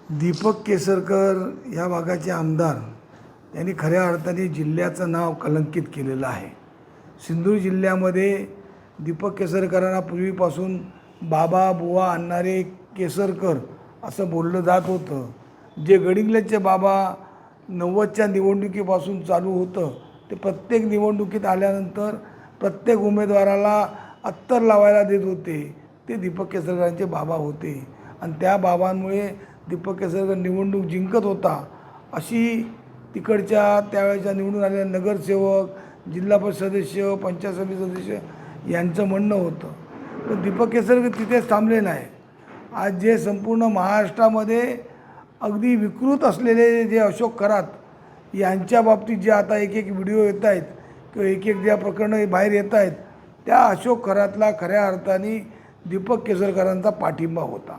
दीपक केसरकर या भागाचे आमदार यांनी खऱ्या अर्थाने जिल्ह्याचं नाव कलंकित केलेलं आहे। सिंधुदुर्ग जिल्ह्यामध्ये दीपक केसरकरांना पूर्वीपासून बाबा बुवा आणणारे केसरकर असं बोललं जात होतं। जे गडिंग्लजचे बाबा 90च्या निवडणुकीपासून चालू होतं ते प्रत्येक निवडणुकीत आल्यानंतर प्रत्येक उमेदवाराला अत्तर लावायला देत होते, ते दीपक केसरकरांचे बाबा होते। आणि त्या बाबांमुळे दीपक केसरकर निवडणूक जिंकत होता अशी तिकडच्या त्यावेळेच्या निवडून आलेल्या नगरसेवक, जिल्हा परिषद सदस्य, पंचायत समिती सदस्य यांचं म्हणणं होतं। पण दीपक केसरकर तिथेच थांबले नाही। आज जे संपूर्ण महाराष्ट्रामध्ये अगदी विकृत असलेले जे अशोक खरात यांच्या बाबतीत जे आता एक एक व्हिडिओ येत आहेत किंवा एक एक ज्या प्रकरणं बाहेर येत आहेत, त्या अशोक खरातला खऱ्या अर्थाने दीपक केसरकरांचा पाठिंबा होता।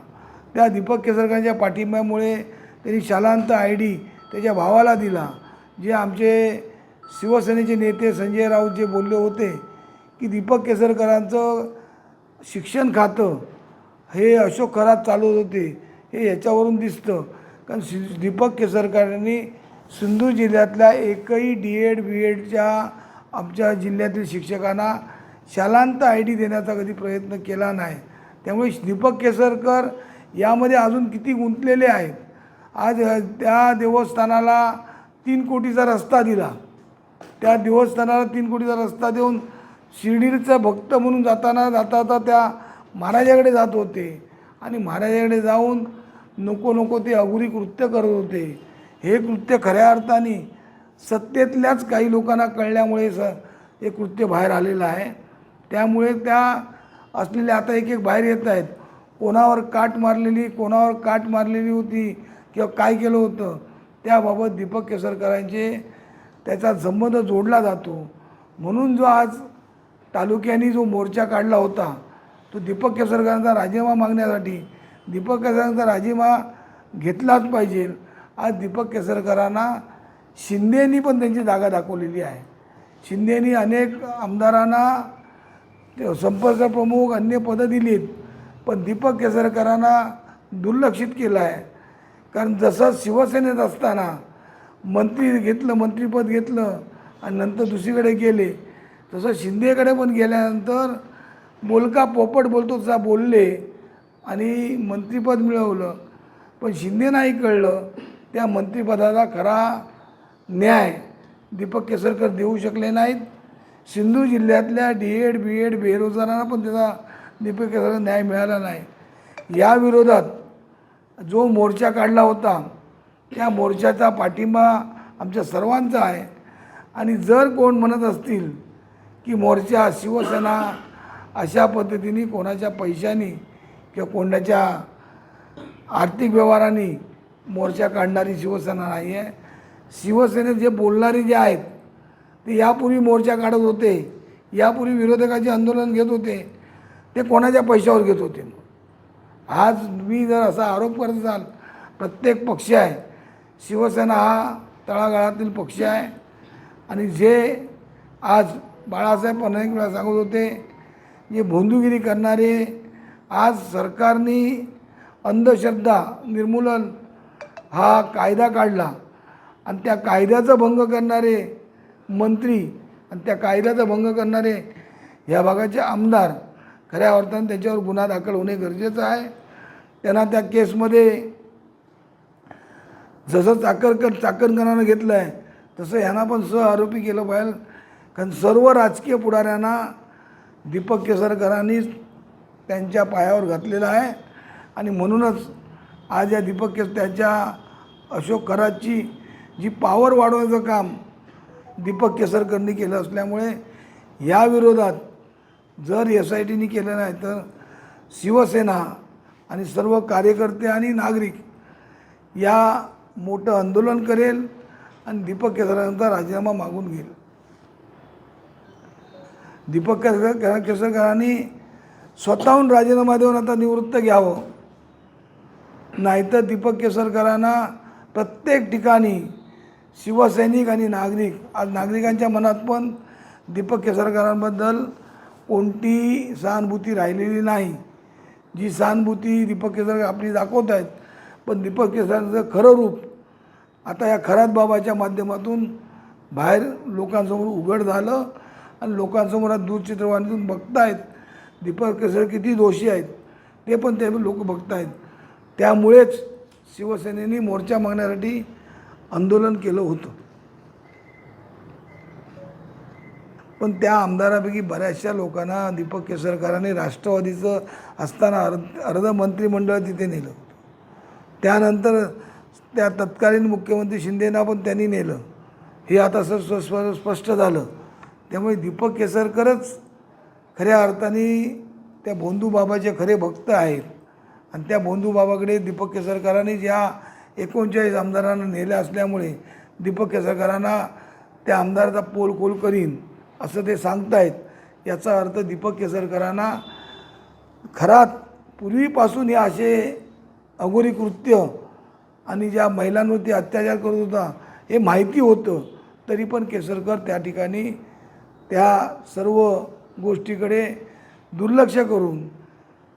त्या दीपक केसरकरांच्या पाठिंब्यामुळे त्यांनी शालांत ID त्याच्या भावाला दिला। जे आमचे शिवसेनेचे नेते संजय राऊत जे बोलले होते की दीपक केसरकरांचं शिक्षण खातं हे अशोक खरात चालवत होते, हे याच्यावरून दिसतं। कारण दीपक केसरकरांनी सिंधुदुर्ग जिल्ह्यातल्या एकही D.Ed. B.Edच्या आमच्या जिल्ह्यातील शिक्षकांना शालांत ID देण्याचा कधी प्रयत्न केला नाही। त्यामुळे दीपक केसरकर यामध्ये अजून किती गुंतलेले आहेत। आज त्या देवस्थानाला 3 कोटीचा रस्ता दिला, त्या देवस्थानाला 3 कोटीचा रस्ता देऊन शिर्डीचा भक्त म्हणून जाता त्या महाराजाकडे जात होते आणि महाराजाकडे जाऊन नको ते अघोरी कृत्य करत होते। हे कृत्य खऱ्या अर्थाने सत्तेतल्याच काही लोकांना कळल्यामुळे हे कृत्य बाहेर आलेलं आहे। त्यामुळे त्या असलेल्या आता एक बाहेर येत आहेत, कोणावर काट मारलेली होती किंवा काय केलं होतं त्याबाबत दीपक केसरकरांचे त्याचा संबंध जोडला जातो। म्हणून जो आज तालुक्यांनी जो मोर्चा काढला होता तो दीपक केसरकरांचा राजीनामा मागण्यासाठी, दीपक केसरकरांचा राजीनामा घेतलाच पाहिजे। आज दीपक केसरकरांना शिंदेनी पण त्यांची जागा दाखवलेली आहे। शिंदेनी अनेक आमदारांना संपर्क प्रमुख अन्य पदं दिलीत, पण दीपक केसरकरांना दुर्लक्षित केलं आहे। कारण जसं शिवसेनेत असताना मंत्रिपद घेतलं आणि नंतर दुसरीकडे गेले, तसं शिंदेकडे पण गेल्यानंतर बोलका पोपट बोलतो तसा बोलले आणि मंत्रिपद मिळवलं। पण शिंदे नाही कळलं त्या मंत्रिपदाचा खरा न्याय दीपक केसरकर देऊ शकले नाहीत। सिंधुदुर्ग जिल्ह्यातल्या D.Ed. B.Ed बेरोजगारांना पण त्याचा दीपक केसरकर न्याय मिळाला नाही। या विरोधात जो मोर्चा काढला होता त्या मोर्चाचा पाठिंबा आमच्या सर्वांचा आहे। आणि जर कोण म्हणत असतील की मोर्चा शिवसेना अशा पद्धतीने कोणाच्या पैशानी किंवा कोणाच्या आर्थिक व्यवहारांनी मोर्चा काढणारी शिवसेना नाही आहे। शिवसेनेत जे बोलणारे जे आहेत ते यापूर्वी मोर्चा काढत होते, यापूर्वी विरोधकाचे आंदोलन घेत होते, ते कोणाच्या पैशावर घेत होते। आज मी जर असा आरोप करत असाल, प्रत्येक पक्ष आहे, शिवसेना हा तळागाळातील पक्ष आहे। आणि जे आज बाळासाहेब अनेक वेळा सांगत होते, जे भोंदूगिरी करणारे, आज सरकारने अंधश्रद्धा निर्मूलन हा कायदा काढला आणि त्या कायद्याचा भंग करणारे मंत्री आणि त्या कायद्याचा भंग करणारे ह्या भागाचे आमदार, खऱ्या अर्थाने त्याच्यावर गुन्हा दाखल होणे गरजेचं आहे। त्यांना त्या केसमध्ये जसं चाकणकरांना घेतलं आहे तसं ह्यांना पण सहआरोपी केलं पाहिजे। कारण सर्व राजकीय पुढाऱ्यांना दीपक केसरकरांनीच त्यांच्या पायावर घातलेलं आहे आणि म्हणूनच आज या त्यांच्या अशोक खरातची जी पावर वाढवण्याचं काम दीपक केसरकरांनी केलं असल्यामुळे या विरोधात जर SITनी केलं नाही तर शिवसेना आणि सर्व कार्यकर्ते आणि नागरिक या मोठं आंदोलन करेल आणि दीपक केसरकरांचा राजीनामा मागून घेईल। दीपक केसरकरांनी स्वतःहून राजीनामा देऊन आता निवृत्त घ्यावं, नाहीतर दीपक केसरकरांना प्रत्येक ठिकाणी शिवसैनिक आणि नागरिक, आज नागरिकांच्या मनात पण दीपक केसरकरांबद्दल कोणती सहानुभूती राहिलेली नाही। जी सहानुभूती दीपक केसरकर आपली दाखवत आहेत, पण दीपक केसरकरांचं खरं रूप आता या खरात बाबाच्या माध्यमातून बाहेर लोकांसमोर उघड झालं आणि लोकांसमोर आज दूरचित्रवाणीतून बघतायत दीपक केसरकर किती दोषी आहेत ते पण ते लोक बघतायत. त्यामुळेच शिवसेनेने मोर्चा मागण्यासाठी आंदोलन केलं होतं. पण त्या आमदारापैकी बऱ्याचशा लोकांना दीपक केसरकरांनी राष्ट्रवादीचं असताना अर्ध मंत्रिमंडळ तिथे नेलं. त्यानंतर त्या तत्कालीन मुख्यमंत्री शिंदेना पण त्यांनी नेलं. हे आता स्पष्ट झालं. त्यामुळे दीपक केसरकरच खऱ्या अर्थाने त्या भोंदू बाबाचे खरे भक्त आहेत. आणि त्या भोंदू बाबाकडे दीपक केसरकरांनी ज्या 39 आमदारांना नेल्या असल्यामुळे दीपक केसरकरांना त्या आमदाराचा पोलखोल करीन असं ते सांगतायत. याचा अर्थ दीपक केसरकरांना खरात पूर्वीपासून हे असे अघोरी कृत्य आणि ज्या महिलांवरती अत्याचार करत होता हे माहिती होतं. तरी पण केसरकर त्या ठिकाणी त्या सर्व गोष्टीकडे दुर्लक्ष करून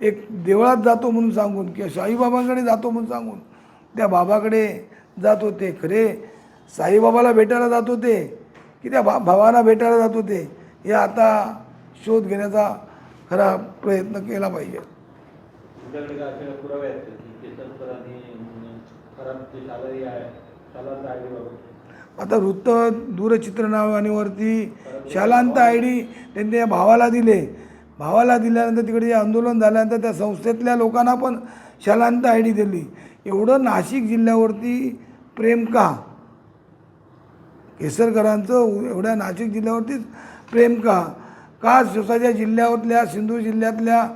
एक देवळात जातो म्हणून सांगून किंवा साईबाबांकडे जातो म्हणून सांगून त्या बाबाकडे जात होते. खरे साईबाबाला भेटायला जात होते की त्या भावाला भेटायला जात होते हे आता शोध घेण्याचा खरा प्रयत्न केला पाहिजे. आता वृत्त दूरचित्रवाणीवरती शालांत ID त्यांनी त्या भावाला दिले. भावाला दिल्यानंतर तिकडे जे आंदोलन झाल्यानंतर त्या संस्थेतल्या लोकांना पण शालांत ID दिली. एवढं नाशिक जिल्ह्यावरती प्रेम का? केसरकरांचं एवढ्या नाशिक जिल्ह्यावरतीच प्रेम का? का स्वतःच्या जिल्ह्यातल्या सिंधुदुर्ग जिल्ह्यातल्या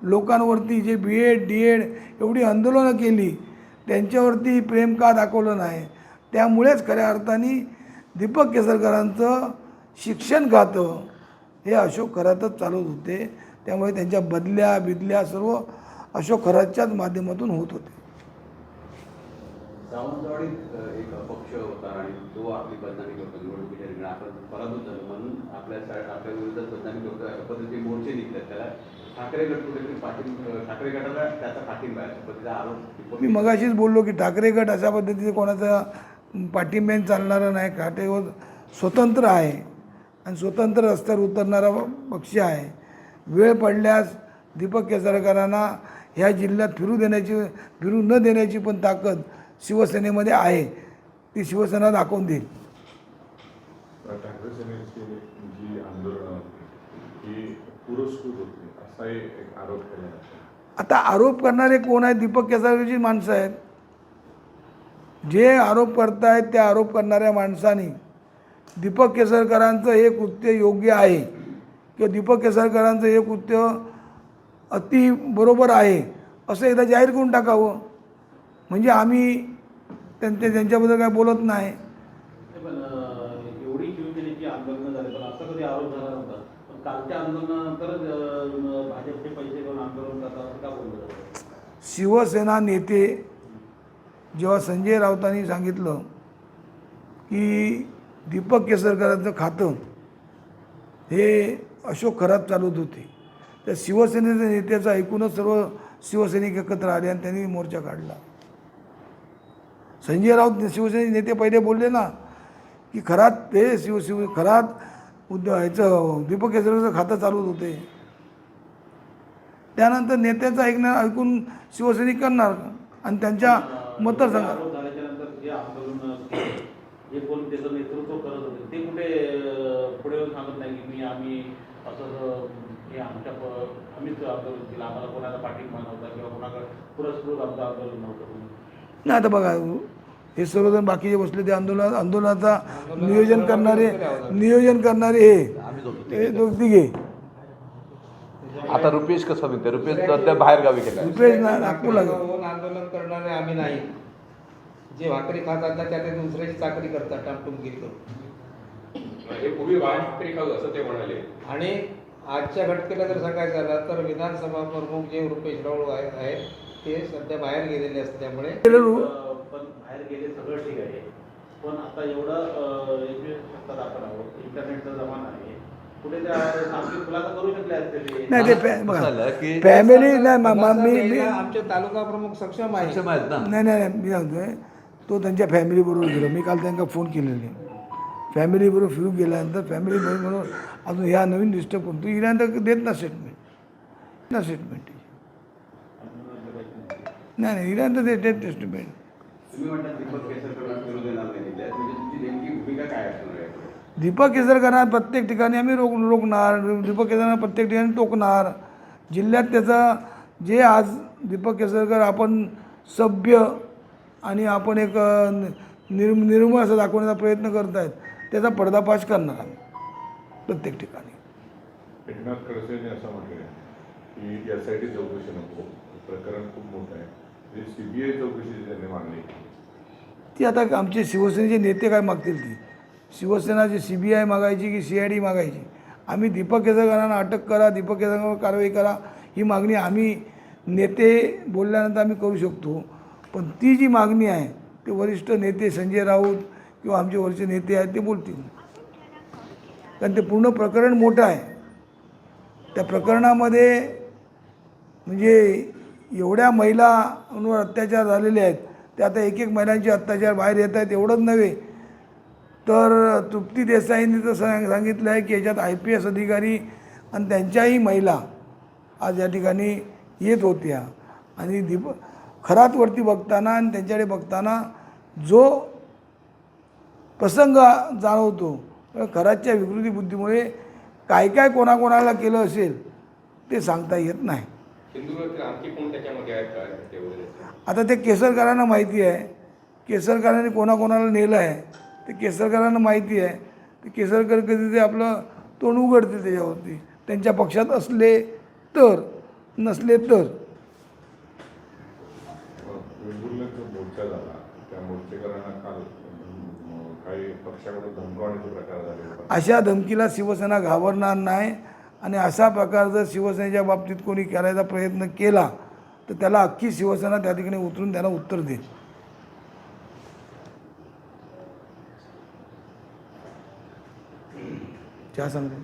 लोकांवरती जे BEd DEd एवढी आंदोलनं केली त्यांच्यावरती प्रेम का दाखवलं नाही? त्यामुळेच खऱ्या अर्थाने दीपक केसरकरांचं शिक्षण खातं हे अशोक खरातच चालवत होते. त्यामुळे त्यांच्या बदल्या सर्व अशोक खरातच्याच माध्यमातून होत होते. सावंतवाडीत एक अपक्ष होता आणि तो आपली बदनामी करतो निवडणुकीच्या रिंगणात आपण पराभूत झालो म्हणून आपल्या विरोधात बदनामी करतो अशा पद्धतीचे मोर्चे निघतात. त्याला ठाकरे गट कुठेतरी ठाकरे गटाला त्याचा पाठिंबा आहे अशा पद्धतीचा आरोप मी मगाशीच बोललो की ठाकरे गट अशा पद्धतीने कोणाचा पाठिंब्याने चालणारा नाही. ठाकरे स्वतंत्र आहे आणि स्वतंत्र रस्त्यावर उतरणारा पक्ष आहे. वेळ पडल्यास दीपक केसरकरांना ह्या जिल्ह्यात फिरू न देण्याची पण ताकद शिवसेनेमध्ये आहे. ती शिवसेना दाखवून देईल. ठाकरे सेनेची जी आंदोलनं ही पुरस्कृत होती असाही एक आरोप केला जातो. आता आरोप करणारे कोण आहेत? दीपक केसरकरची माणसं आहेत. जे आरोप करतायत त्या आरोप करणाऱ्या माणसांनी दीपक केसरकरांचं हे कृत्य योग्य आहे किंवा दीपक केसरकरांचं हे कृत्य अति बरोबर आहे असं एकदा जाहीर करून टाकावं. म्हणजे आम्ही त्यांच्याबद्दल काय बोलत नाही. पण एवढी शिवसेनेची आंदोलनं झाली पण असा कधी आरोप झाला नव्हता. पण कालच्या आंदोलनानंतरच भाजपचे पैसे घेऊन आंदोलन करतात असं का बोललं जातं? शिवसेना नेते जेव्हा संजय राऊतांनी सांगितलं की दीपक केसरकरांचं खातं हे अशोक खरात चालवत होते त्या शिवसेनेच्या नेत्याचं ऐकूनच सर्व शिवसैनिक एकत्र आले आणि त्यांनी मोर्चा काढला. संजय राऊत शिवसेनेचे नेते पहिले बोलले ना की खरात ते खरात ह्याचं दीपक केसरकरांचं खातं चालवत होते. त्यानंतर नेत्याचं ऐकून शिवसैनिक करणार आणि त्यांच्या मतदारसंघात आरोप झाल्याच्या नंतर जे आंदोलन जे कोण त्याचं नेतृत्व करत होते ते कुठे पुढे येऊन सांगत नाही की आम्ही असं हे आम्हीच आंदोलन केलं, आम्हाला कोणाला पाठिंबा नव्हता किंवा कोणाकडे पुरस्कृत आमचं आंदोलन नव्हतं. नाही आता बघा हे सर्वजण बाकीचे बसले ते आंदोलनाचा नियोजन करणारे हे तिघे. आता रुपेश कसं म्हणते? रुपेश सध्या बाहेर गावी गेला. रुपेश नागपूरला आंदोलन करणारे आम्ही नाही. जे भाकरी खातात ना त्या दुसऱ्याची चाकरी करतात टामटुमगिरी करून. हे पूर्वी भाकरी खाऊ असं ते म्हणाले. आणि आजच्या घटनेला जर सांगायचं झालं तर विधानसभा प्रमुख जे रुपेश राऊळ आहेत ते सध्या बाहेर गेलेले असल्यामुळे पण बाहेर गेले सगळं ठीक आहे. पण आता एवढं एकवीस शतकात आपण आहोत, इंटरनेटचा जमाना आहे. कुठे त्या सामने खुलासा करू शकले असते ते. नाही ते कसं झालं की फॅमिली नाही मी द्यायला आमचे तालुका प्रमुख सक्षम आहे. सक्षम आहेत ना. नाही मी सांगतोय तो त्यांच्या फॅमिलीबरोबर गेलो. मी काल त्यांना फोन केलेले फॅमिलीबरोबर फिरून गेल्यानंतर फॅमिली म्हणून अजून ह्या नवीन डिस्टर्ब करून तू गेल्यानंतर देत ना स्टेटमेंट नाही गेल्यानंतर ते देत स्टेटमेंट. तुम्ही म्हणता दीपक केसरकरांना विरोध येणार नाही दिल्यात, म्हणजे तुमची नेमकी भूमिका काय असणार आहे? दीपक केसरकरांना प्रत्येक ठिकाणी आम्ही रोखणार. दीपक केसरकरांना प्रत्येक ठिकाणी टोकणार. जिल्ह्यात त्याचा जे आज दीपक केसरकर आपण सभ्य आणि आपण एक निर्मळ असं दाखवण्याचा प्रयत्न करत आहेत त्याचा पर्दाफाश करणार आम्ही प्रत्येक ठिकाणी. एकनाथ खडसेंनी असं म्हटलं की यासाठी चौकशी नको, प्रकरण खूप मोठं आहे. CBI चौकशीची त्यांनी मागणी केली. ती आता आमचे शिवसेनेचे नेते काय मागतील ती. शिवसेना जी CBI मागायची की CID मागायची. आम्ही दीपक केसरकरांना अटक करा, दीपक केसरकरांवर कारवाई करा ही मागणी आम्ही नेते बोलल्यानंतर आम्ही करू शकतो. पण ती जी मागणी आहे ते वरिष्ठ नेते संजय राऊत किंवा आमचे वरिष्ठ नेते आहेत ते बोलतील. कारण ते पूर्ण प्रकरण मोठं आहे. त्या प्रकरणामध्ये म्हणजे एवढ्या महिलांवर अत्याचार झालेले आहेत. ते आता एक महिलांचे अत्याचार बाहेर येत आहेत. एवढंच नव्हे तर तृप्ती देसाईंनी तर सांगितलं आहे की याच्यात IPS अधिकारी आणि त्यांच्याही महिला आज या ठिकाणी येत होत्या. आणि खरातवरती बघताना आणि त्यांच्याकडे बघताना जो प्रसंग जाणवतो खरातच्या विकृती बुद्धीमुळे काय कोणाकोणाला केलं असेल ते सांगता येत नाही. सिंधुदुर्गातील आणखी कोण त्याच्यामध्ये आहेत का ते वगैरे? आता ते केसरकरांना माहिती आहे. केसरकरांनी कोणाकोणाला नेलं आहे ते केसरकरांना माहिती आहे. ते केसरकर कधी ते आपलं तोंड उघडतील त्याच्यावरती. त्यांच्या पक्षात असले तर नसले तर. वेंगुर्ल्यात जो मोर्चा झाला त्या मोर्चेकरांना काल काही पक्षाकडून धमकावण्याचे प्रकार झाले होते. अशा धमकीला शिवसेना घाबरणार नाही. आणि असा प्रकार जर शिवसेनेच्या बाबतीत कोणी करायचा प्रयत्न केला तर त्याला अख्खी शिवसेना त्या ठिकाणी उतरून त्याला उत्तर देईल. चहा सांगते.